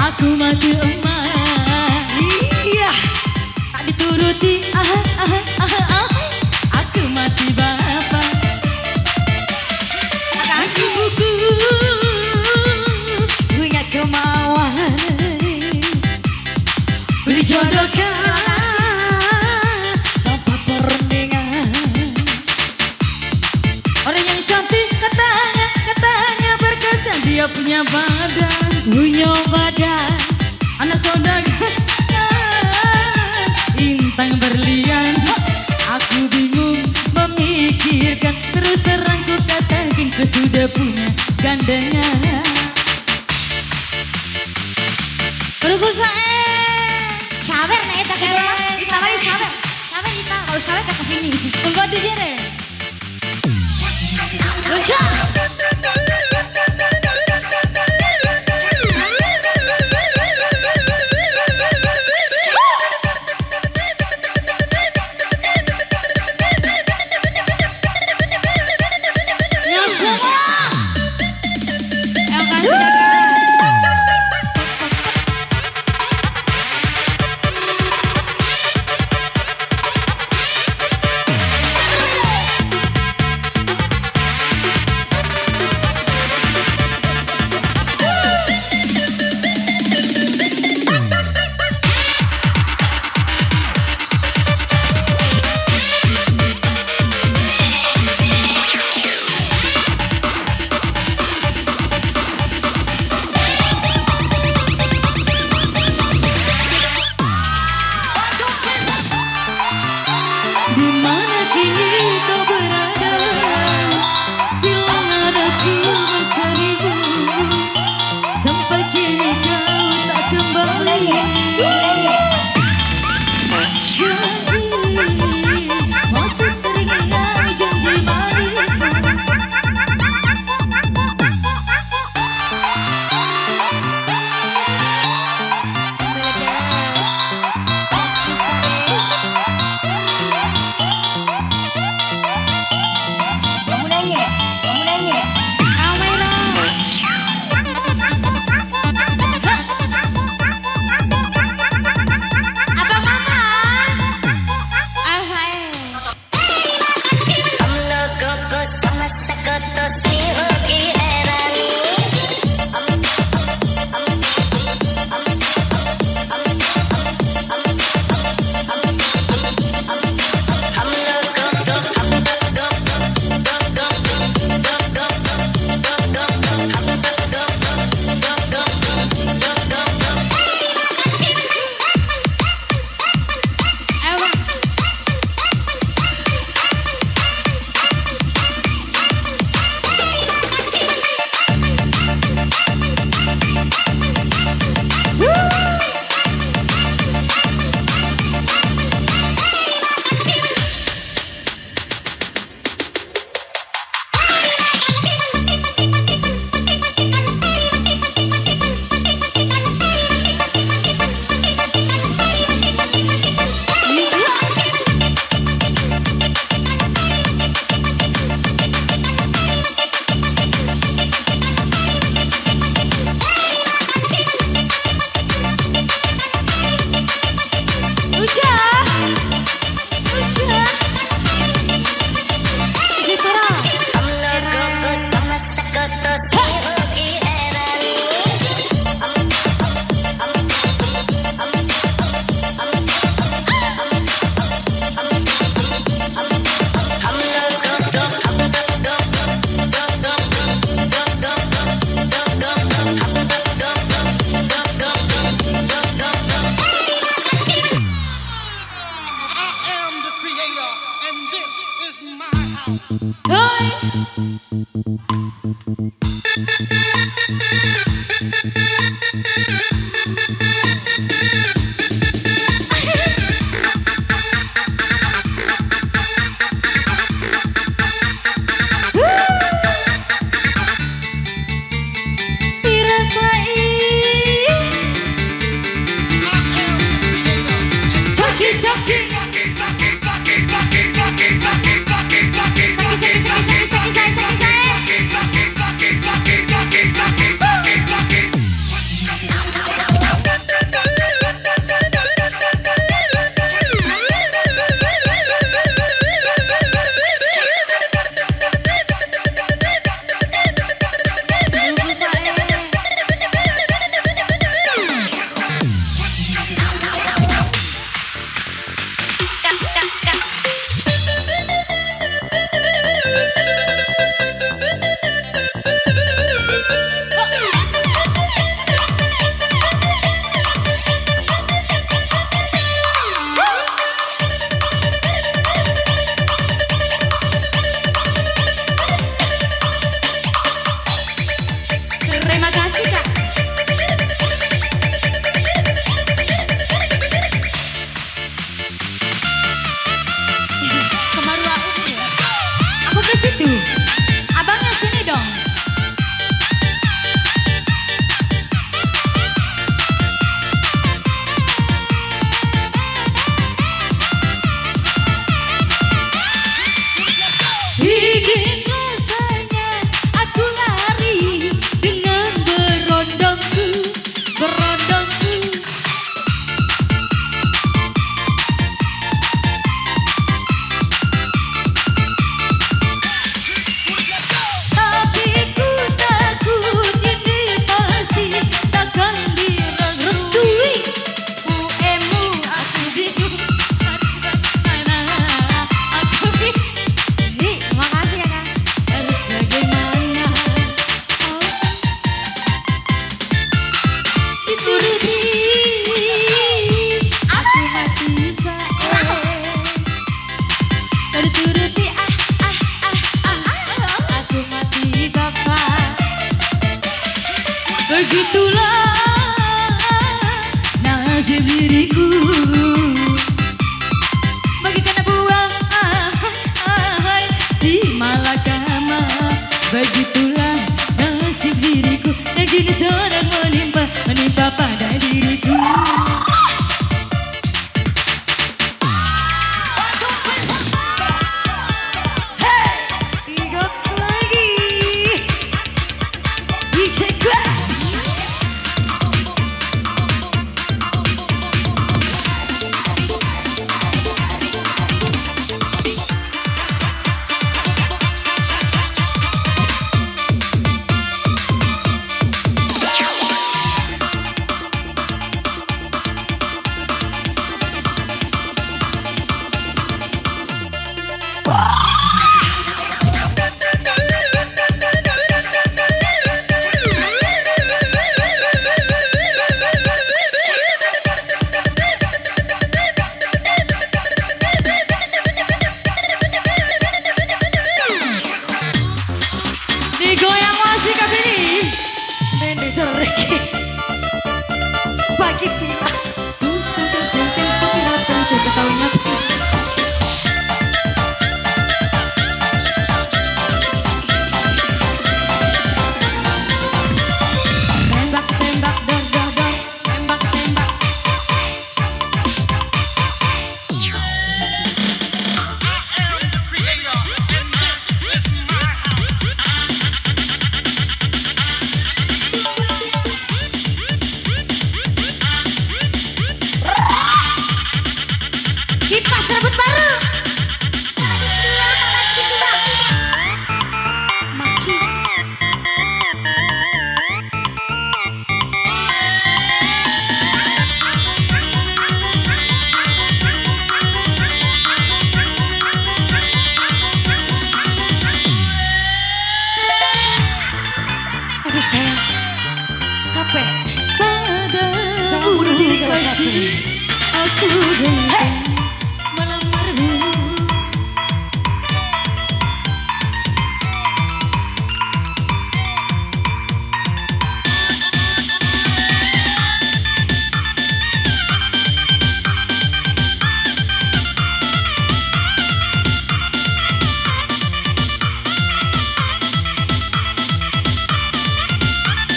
Aku mati emas. Iya. Tak dituruti. Aku mati bapak. Kasih buku punya kemauan dijodohkan tanpa perundingan. Orang yang cantik katanya berkesan. Dia punya badan anak saudagar intang berlian. Aku bingung memikirkan, terus terang ku katakan ku sudah punya gandengan. Berku sawer na eta kaya kita lagi sawer kita kalau sawer kakak ini tunggu aja deh lucu. Dimana kini kau berada, bila ada ku mencarimu, sampai kini kau tak kembali. Janji, masih teringat janji manismu. Digoyang masih kabini. Manajer Ricky. Bagi pila. Sengkel-sengkel pekiratan saya tahunya. Tembak-tembak dar-dar-dar. Tembak-tembak. Kipas rebut baru. Maki. Aduh sayang. Capek. Jangan bunuh diri kalau capek. Aku dengan melamarmu.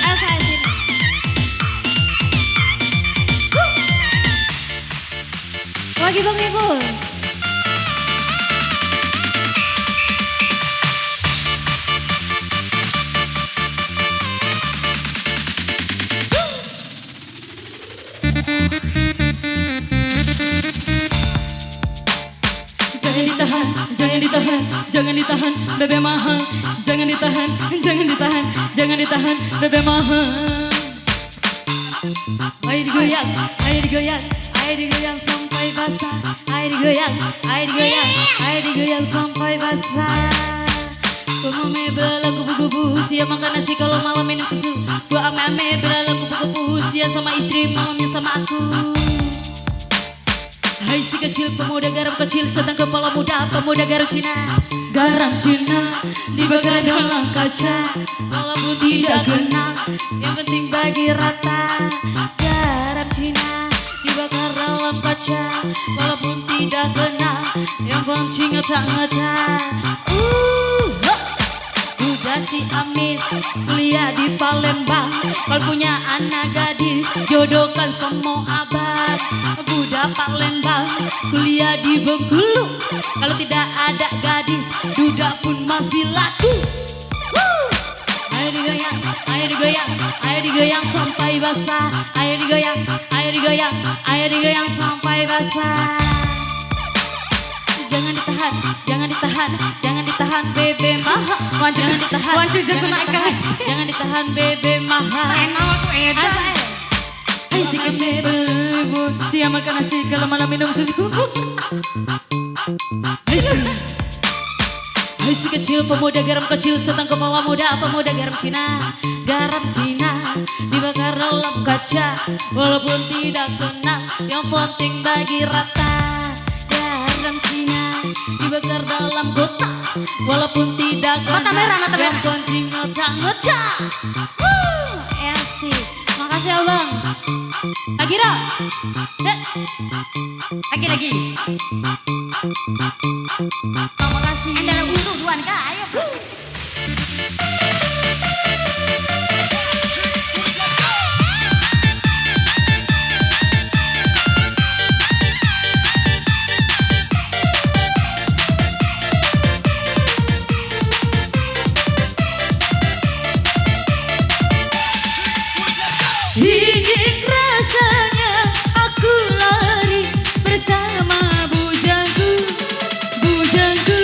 Elsa di sini. Lagi Bang Ipul. Jangan ditahan, jangan ditahan, jangan ditahan, bebe mahal. Jangan ditahan, jangan ditahan, jangan ditahan, bebe mahal. Ayo digoyang, ayo digoyang, ayo digoyang sampai basah. Ayo digoyang, ayo digoyang, ayo digoyang sampai basah. Kumame bela kubu-kubu, siap makan nasi kalau malam minum susu. Gua ame-ame bela kubu-kubu, siap sama istri malamnya sama aku. Hai si kecil pemuda garam kecil sedang kepala muda pemuda garam Cina. Garam Cina dibakar dalam kaca walaupun tidak kena yang penting bagi rata. Garam Cina dibakar dalam kaca walaupun tidak kena yang penting ngecak-ngecak. Udah Ciamis kuliah di Palembang, kalau punya anak gadis jodohkan semua abang. Budak Palembang kuliah di Bengkulu, kalau tidak ada gadis duda pun masih laku. Ayo digoyang, ayo digoyang, ayo digoyang sampai basah. Ayo digoyang, ayo digoyang, ayo digoyang sampai basah. Jangan ditahan, jangan ditahan, jangan ditahan bebe mahal. Jangan ditahan, jangan ditahan bebe mahal. Hai si kecil belum siap makan nasi kalau malam minum susu. Hai si kecil pemuda garam kecil sedang kepala muda pemuda garam Cina. Garam Cina dibakar dalam kaca walaupun tidak kena yang penting bagi rata. Garam Cina dibakar dalam kotak walaupun tidak kena Mata merah, mata yang merah. penting ngecak-ngecak. Elsi. Makasih Abang. Agira, lagi. Terima kasih. Anda untung duluan kak, ayo. Ingin rasanya aku lari bersama bujangku, bujangku.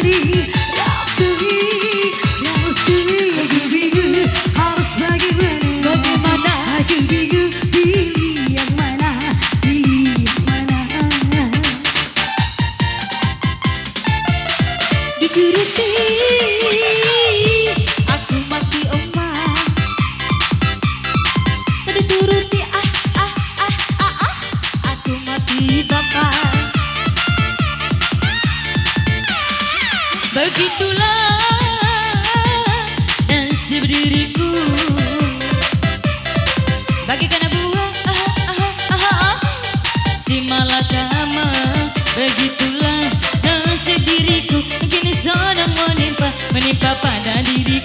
jadi restui, aku bingung harus bagaimana, aku bingung pilih yang mana, Dicuruti aku mati omah, dituruti aku mati bapak. Begitulah nasib diriku, bagaikan buah si malakama. Begitulah nasib diriku, kini sedang menimpa pada diri.